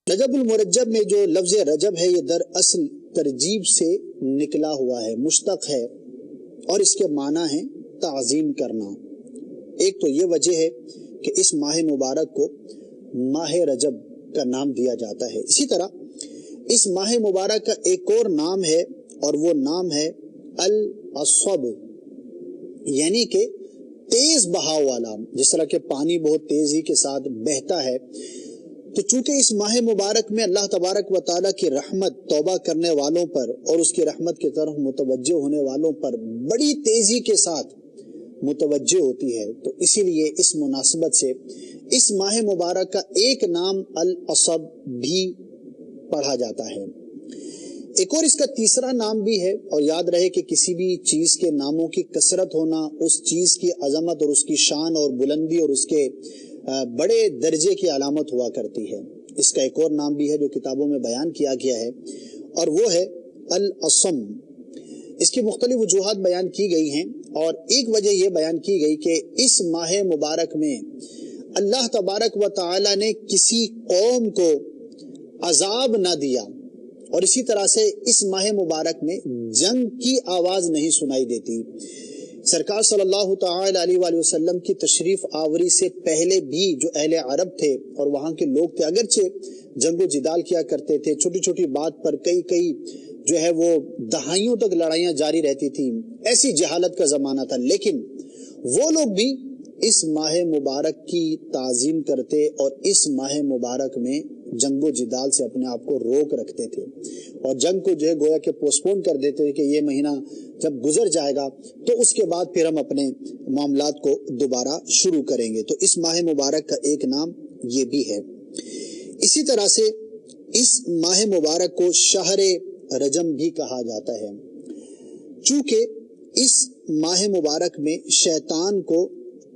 رجب المرجب میں جو لفظ رجب ہے یہ در اصل ترجیب سے نکلا ہوا ہے، مشتق ہے، اور اس کے معنی ہے تعظیم کرنا۔ ایک تو یہ وجہ ہے کہ اس ماہ مبارک کو ماہ رجب کا نام دیا جاتا ہے۔ اسی طرح اس ماہ مبارک کا ایک اور نام ہے، اور وہ نام ہے العصب، یعنی کہ تیز بہاؤ والا۔ جس طرح کہ پانی بہت تیزی کے ساتھ بہتا ہے، تو چونکہ اس ماہ مبارک میں اللہ تبارک و تعالیٰ کی رحمت توبہ کرنے والوں پر اور اس کی رحمت کی طرف متوجہ ہونے والوں پر بڑی تیزی کے ساتھ متوجہ ہوتی ہے، تو اسی لیے اس مناسبت سے اس ماہ مبارک کا ایک نام العصب بھی پڑھا جاتا ہے۔ ایک اور اس کا تیسرا نام بھی ہے، اور یاد رہے کہ کسی بھی چیز کے ناموں کی کثرت ہونا اس چیز کی عظمت اور اس کی شان اور بلندی اور اس کے بڑے درجے کی علامت ہوا کرتی ہے۔ اس کا ایک اور نام بھی ہے جو کتابوں میں بیان کیا گیا ہے، اور وہ ہے العصم۔ اس کی مختلف وجوہات بیان کی گئی ہیں، اور ایک وجہ یہ بیان کی گئی کہ اس ماہ مبارک میں اللہ تبارک و تعالی نے کسی قوم کو عذاب نہ دیا، اور اسی طرح سے اس ماہ مبارک میں جنگ کی آواز نہیں سنائی دیتی۔ سرکار صلی اللہ تعالی علیہ وآلہ وسلم کی تشریف آوری سے پہلے بھی جو اہل عرب تھے اور وہاں کے لوگ تھے، اگرچہ جنگ و جدال کیا کرتے تھے، چھوٹی چھوٹی بات پر کئی جو ہے وہ دہائیوں تک لڑائیاں جاری رہتی تھیں، ایسی جہالت کا زمانہ تھا، لیکن وہ لوگ بھی اس ماہ مبارک کی تعظیم کرتے اور اس ماہ مبارک میں جنگ و جدال سے اپنے آپ کو روک رکھتے تھے، اور جنگ کو جو ہے گویا کہ پوسٹ پون کر دیتے تھے کہ یہ مہینہ جب گزر جائے گا تو اس کے بعد پھر ہم اپنے معاملات کو دوبارہ شروع کریں گے۔ تو اس ماہ مبارک کا ایک نام یہ بھی ہے۔ اسی طرح سے اس ماہ مبارک کو شہر رجم بھی کہا جاتا ہے، چونکہ اس ماہ مبارک میں شیطان کو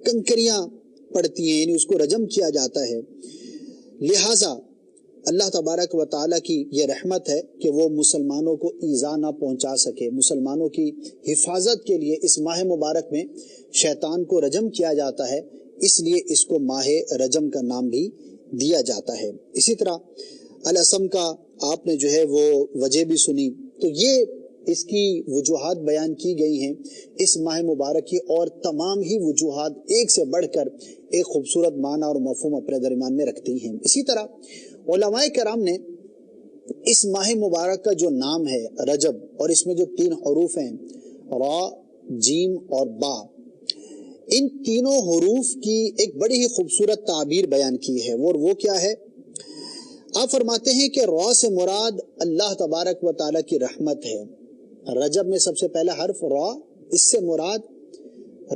کنکریاں پڑتی ہیں، یعنی اس کو رجم کیا جاتا ہے، لہٰذا اللہ تبارک و تعالیٰ کی یہ رحمت ہے کہ وہ مسلمانوں کو ایذا نہ پہنچا سکے۔ مسلمانوں کی حفاظت کے لیے اس ماہ مبارک میں شیطان کو رجم کیا جاتا ہے، اس لیے اس کو ماہ رجم کا نام بھی دیا جاتا ہے۔ اسی طرح العصم کا آپ نے جو ہے وہ وجہ بھی سنی، تو یہ اس کی وجوہات بیان کی گئی ہیں اس ماہ مبارک کی، اور تمام ہی وجوہات ایک سے بڑھ کر ایک خوبصورت معنی اور مفہوم اپنے درمیان میں رکھتی ہیں۔ اسی طرح علماء کرام نے اس ماہ مبارک کا جو نام ہے رجب، اور اس میں جو 3 حروف ہیں را، جیم اور با، ان تینوں حروف کی ایک بڑی ہی خوبصورت تعبیر بیان کی ہے، اور وہ کیا ہے؟ آپ فرماتے ہیں کہ را سے مراد اللہ تبارک و تعالیٰ کی رحمت ہے۔ رجب میں سب سے پہلا حرف را، اس سے مراد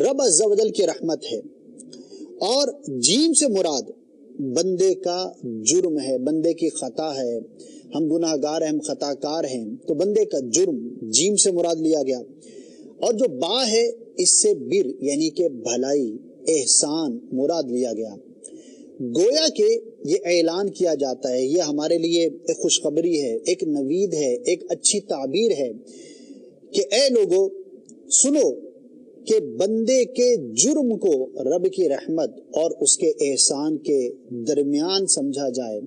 رب عز و جل کی رحمت ہے، اور جیم سے مراد بندے کا جرم ہے، بندے کی خطا ہے، ہم گناہ گار ہیں، ہم خطا کار ہیں، تو بندے کا جرم جیم سے مراد لیا گیا، اور جو با ہے اس سے بر یعنی کہ بھلائی، احسان مراد لیا گیا۔ گویا کہ یہ اعلان کیا جاتا ہے، یہ ہمارے لیے ایک خوشخبری ہے، ایک نوید ہے، ایک اچھی تعبیر ہے کہ اے لوگو سنو کہ بندے کے جرم کو رب کی رحمت اور اس کے احسان کے درمیان سمجھا جائے،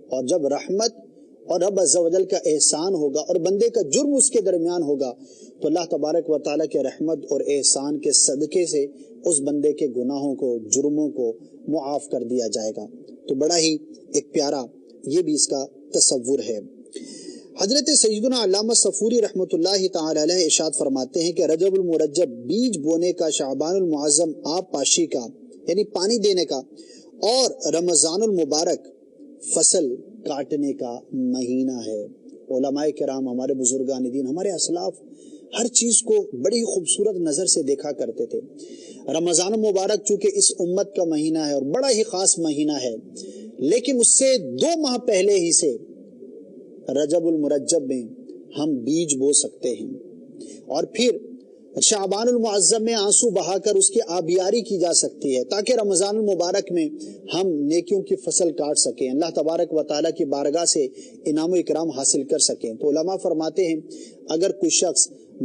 اور جب رحمت اور رب عز و جل کا احسان ہوگا اور بندے کا جرم اس کے درمیان ہوگا، تو اللہ تبارک و تعالیٰ کے رحمت اور احسان کے صدقے سے اس بندے کے گناہوں کو، جرموں کو معاف کر دیا جائے گا۔ تو بڑا ہی ایک پیارا یہ بھی اس کا تصور ہے۔ حضرت سیدنا علامہ صفوری رحمۃ اللہ تعالی علیہ ارشاد فرماتے ہیں کہ رجب المرجب بیج بونے کا، شعبان المعظم آب پاشی کا یعنی پانی دینے کا، اور رمضان المبارک فصل کاٹنے کا مہینہ ہے۔ علماء کرام، ہمارے بزرگان دین، ہمارے اسلاف ہر چیز کو بڑی خوبصورت نظر سے دیکھا کرتے تھے۔ رمضان المبارک چونکہ اس امت کا مہینہ ہے اور بڑا ہی خاص مہینہ ہے، لیکن اس سے 2 ماہ پہلے ہی سے رجب المرجب میں ہم بیج بو سکتے ہیں، اور پھر شعبان المعظم میں آنسو بہا کر اس کی آبیاری کی جا سکتی ہے، تاکہ رمضان المبارک میں ہم نیکیوں کی فصل کاٹ سکیں، اللہ تبارک و تعالیٰ کی بارگاہ سے انعام و اکرام حاصل کر سکیں۔ تو علماء فرماتے ہیں اگر کوئی شخص